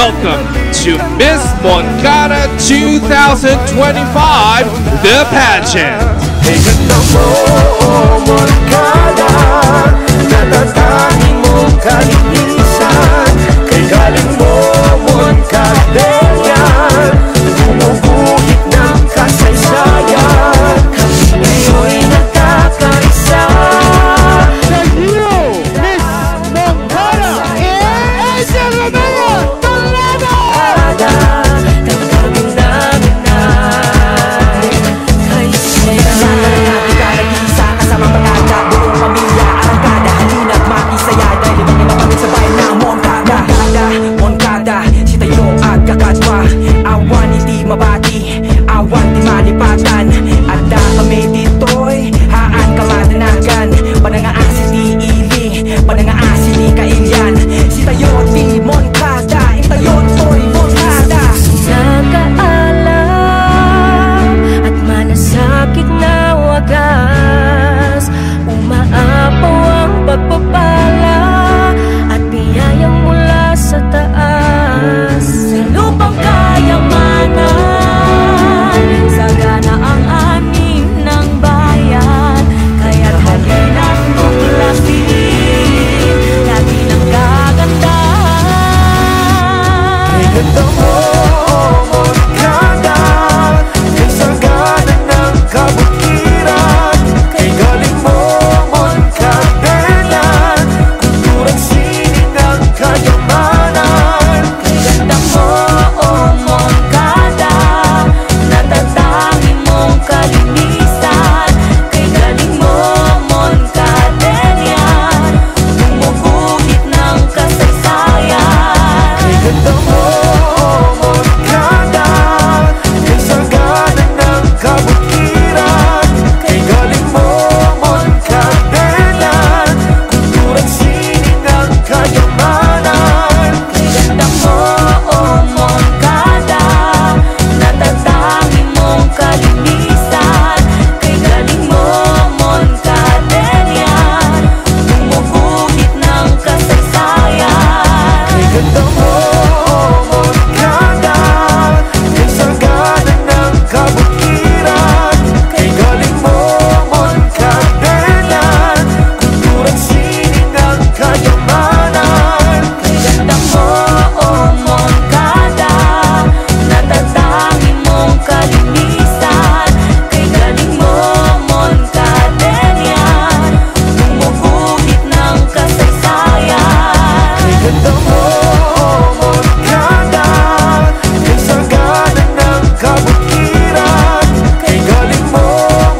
welcome to Miss Moncada 2025, The Pageant. Kay ganda mo, Moncada, natatanggi mong kalinisan. Kay galing mo, Moncadelian, bumubuhit ng kasaysayan. Kami ngayon'y nagkakaisa. Thank you, Miss Moncada and Romeo Toledo! Tanggapin namin ay kaisaya. Ikaw kasama pagkaka, buong pamilya, arangkada, halina't makisaya. Dahil ibang kami sa bayan ng Moncada. Moncada, si tayo at kakatwa. Awan hindi mabati, awan di malipatan. At kami dito'y haan kamadanagan. Panangaasi di ili, panangaasi di kailyan. Si tayo di Moncada, itayo to'y Moncada. Nakaalam at malasakit na wagas, umaapaw ang pagpapala at biyayang mula sa taas. Sa lupang kayamanan, sagana ang anim ng bayan. Kaya't halina't tuklasin, lagi ng kagandahan. Kay ganda mo, Moncada, kay sagana ng kabutiran. Kay galing mo, Moncadelian, kulturang sining ng kayamanan. Kay ganda mo, Moncada, natatangi mong kalinisan. Kay galing mo, Moncadelian, bumubuhit ng kasaysayan. Kay ganda mo, Moncada, kay sagana ng kabutiran. Kay galing mo, Moncadelian, kulturang sining ng kayamanan. Kay ganda mo, Moncada, natatangi mong kalinisan. Kay galing mo, Moncadelian, bumubuhit ng kasaysayan. Kay ganda mo, Moncada, kay sagana ng kabutiran. Kay galing mo, Moncadelian, kulturang sining ng kayamanan. Kay ganda mo, Moncada, natatangi mong kalinisan. Kay galing mo, Moncadelian, bumubuhit ng kasaysayan. Kay ganda mo, Moncada, kay sagana ng kabutiran. Kay galing mo,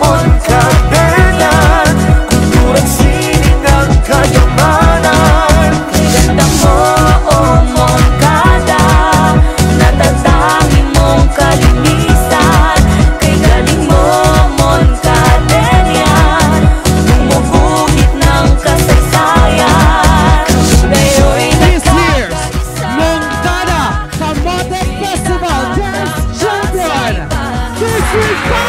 Moncadelian, kulturang sining ng kayamanan. Kay ganda mo, Moncada, natatangi mong kalinisan. Kay galing mo, Moncadelian, bumubuhit ng kasaysayan. Ngayo'y This year's Moncada Kamote Festival Dance Champion, District 5!